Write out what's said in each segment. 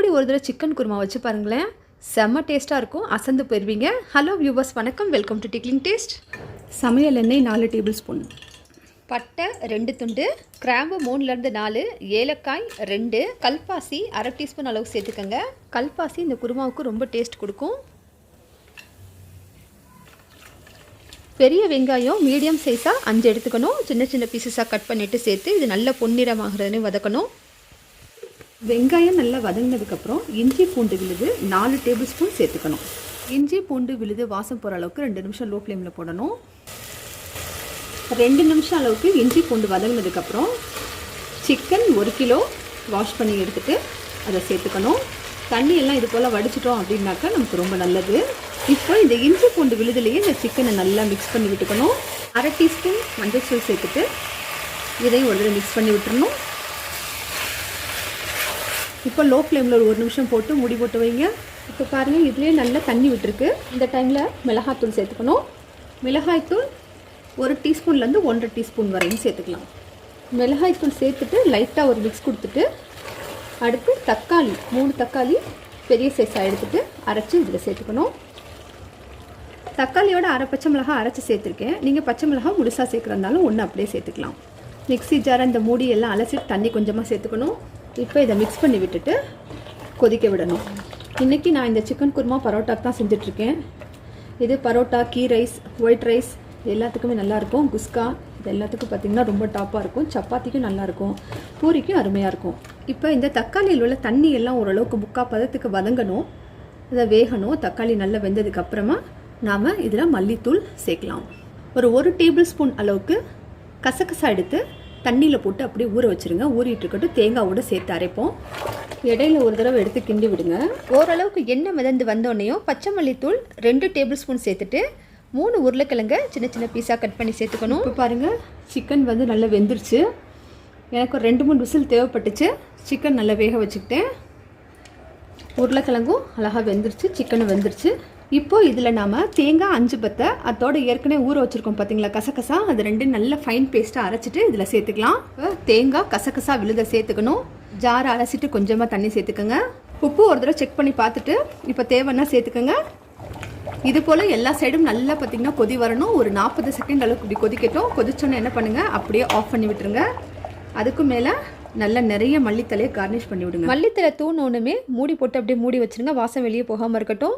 இப்படி ஒரு தடவை சிக்கன் குருமா வச்சு பாருங்களேன், செம்ம டேஸ்ட்டாக இருக்கும், அசந்து போயிடுவீங்க. ஹலோ வியூவர்ஸ், வணக்கம், வெல்கம் டு டிக்லிங் டேஸ்ட். சமையல் எண்ணெய் 4 டேபிள் ஸ்பூன், பட்டை 2 துண்டு, கிராம்பு 3லேருந்து 4, ஏலக்காய் 2, கல்பாசி அரை டீஸ்பூன் அளவுக்கு சேர்த்துக்கோங்க. கல்பாசி இந்த குருமாவுக்கு ரொம்ப டேஸ்ட் கொடுக்கும். பெரிய வெங்காயம் மீடியம் சைஸாக 5 எடுத்துக்கணும். சின்ன சின்ன பீசஸாக கட் பண்ணிவிட்டு சேர்த்து இது நல்ல பொன்னிறமாகிறதுன்னு வதக்கணும். வெங்காயம் நல்லா வதங்கினதுக்கப்புறம் இஞ்சி பூண்டு விழுது 4 டேபிள் ஸ்பூன் சேர்த்துக்கணும். இஞ்சி பூண்டு விழுது வாசம் போகிற அளவுக்கு 2 நிமிஷம் லோ ஃப்ளேமில் போடணும். 2 நிமிஷம் அளவுக்கு இஞ்சி பூண்டு வதங்கினதுக்கப்புறம் சிக்கன் 1 கிலோ வாஷ் பண்ணி எடுத்துகிட்டு அதை சேர்த்துக்கணும். தண்ணி எல்லாம் இது போல் வடிச்சிட்டோம் அப்படின்னாக்கா நமக்கு ரொம்ப நல்லது. இப்போ இந்த இஞ்சி பூண்டு விழுதுலேயே இந்த சிக்கனை நல்லா மிக்ஸ் பண்ணி விட்டுக்கணும். அரை டீஸ்பூன் மஞ்சள் தூள் சேர்த்துட்டு இதையும் ஒரு தடவை மிக்ஸ் பண்ணி விட்டுறணும். இப்போ லோ ஃப்ளேமில் ஒரு 1 நிமிஷம் போட்டு மூடி போட்டு வைங்க. இப்போ பாருங்கள், இதுலேயே நல்லா தண்ணி விட்டுருக்கு. இந்த டைமில் மிளகாய்த்தூள் சேர்த்துக்கணும். மிளகாய்த்தூள் 1 டீஸ்பூன்லேருந்து 1.5 டீஸ்பூன் வரையும் சேர்த்துக்கலாம். மிளகாய்த்தூள் சேர்த்துட்டு லைட்டாக ஒரு மிக்ஸ் கொடுத்துட்டு அடுத்து தக்காளி 3 தக்காளி பெரிய சைஸாக எடுத்துகிட்டு அரைச்சி இதில் சேர்த்துக்கணும். தக்காளியோட அரை பச்சை மிளகாய் அரைச்சி சேர்த்துருக்கேன். நீங்கள் பச்சை மிளகாய் முழுசாக சேர்க்குறதுனாலும் ஒன்று அப்படியே சேர்த்துக்கலாம். மிக்ஸி ஜாரை இந்த மூடி எல்லாம் அலசிட்டு தண்ணி கொஞ்சமாக சேர்த்துக்கணும். இப்போ இதை மிக்ஸ் பண்ணி விட்டுட்டு கொதிக்க விடணும். இன்றைக்கி நான் இந்த சிக்கன் குருமா பரோட்டாக்கு தான் செஞ்சிட்ருக்கேன். இது parotta, ghee rice, white rice எல்லாத்துக்குமே நல்லாயிருக்கும். குஸ்கா இது எல்லாத்துக்கும் பார்த்திங்கன்னா ரொம்ப டாப்பாக இருக்கும். சப்பாத்திக்கும் நல்லாயிருக்கும், பூரிக்கும் அருமையாக இருக்கும். இப்போ இந்த தக்காளியில் உள்ள தண்ணி எல்லாம் ஓரளவுக்கு 3/4 பதத்துக்கு வதங்கணும், அதை வேகணும். தக்காளி நல்லா வெந்ததுக்கப்புறமா நாம் இதில் மல்லித்தூள் சேர்க்கலாம். ஒரு 1 டேபிள் ஸ்பூன் அளவுக்கு கசகசா எடுத்து தண்ணியில் போட்டு அப்படியே ஊற வச்சுருங்க. ஊறிட்டு இருக்கட்டும். தேங்காவோடு சேர்த்து அரைப்போம். இடையில ஒரு தடவை எடுத்து கிண்டி விடுங்க. ஓரளவுக்கு எண்ணெய் மிதந்து வந்தோடனையும் பச்சை மல்லித்தூள் 2 டேபிள் ஸ்பூன் சேர்த்துட்டு 3 உருளைக்கிழங்க சின்ன சின்ன பீஸாக கட் பண்ணி சேர்த்துக்கணும். இப்போ பாருங்கள், சிக்கன் வந்து நல்லா வெந்துருச்சு. எனக்கு ஒரு 2-3 விசில் தேவைப்பட்டுச்சு. சிக்கன் நல்லா வேக வச்சுக்கிட்டேன். உருளைக்கிழங்கும் அழகாக வெந்துருச்சு, சிக்கனும் வெந்துருச்சு. இப்போது இதில் நாம் தேங்காய் 5 பத்தை அதோட ஏற்கனவே ஊற வச்சுருக்கோம் பார்த்தீங்களா, கசகசா, அது 2 நல்ல ஃபைன் பேஸ்ட்டாக அரைச்சிட்டு இதில் சேர்த்துக்கலாம். தேங்காய் கசகசா விழுத சேர்த்துக்கணும். ஜாரை அலசிட்டு கொஞ்சமாக தண்ணி சேர்த்துக்கோங்க. உப்பு ஒரு தடவை செக் பண்ணி பார்த்துட்டு இப்போ தேவைன்னா சேர்த்துக்கோங்க. இது போல் எல்லா சைடும் நல்லா பார்த்திங்கன்னா கொதி வரணும். ஒரு 40 செகண்ட் அளவுக்கு இப்படி கொதிக்கட்டும். கொதிச்சோன்னே என்ன பண்ணுங்கள், அப்படியே ஆஃப் பண்ணி விட்டுருங்க. அதுக்கு மேலே நல்லா நிறைய மல்லித்தலையை கார்னிஷ் பண்ணி விடுங்க. மல்லித்தலை தூணோனுமே மூடி போட்டு அப்படியே மூடி வச்சுருங்க. வாசம் வெளியே போகாமல் இருக்கட்டும்.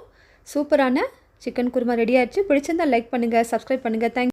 சூப்பரான சிக்கன் குருமா ரெடி ஆயிடுச்சு. பிடிச்சிருந்தால் லைக் பண்ணுங்கள், சப்ஸ்கிரைப் பண்ணுங்கள். தேங்க்யூ.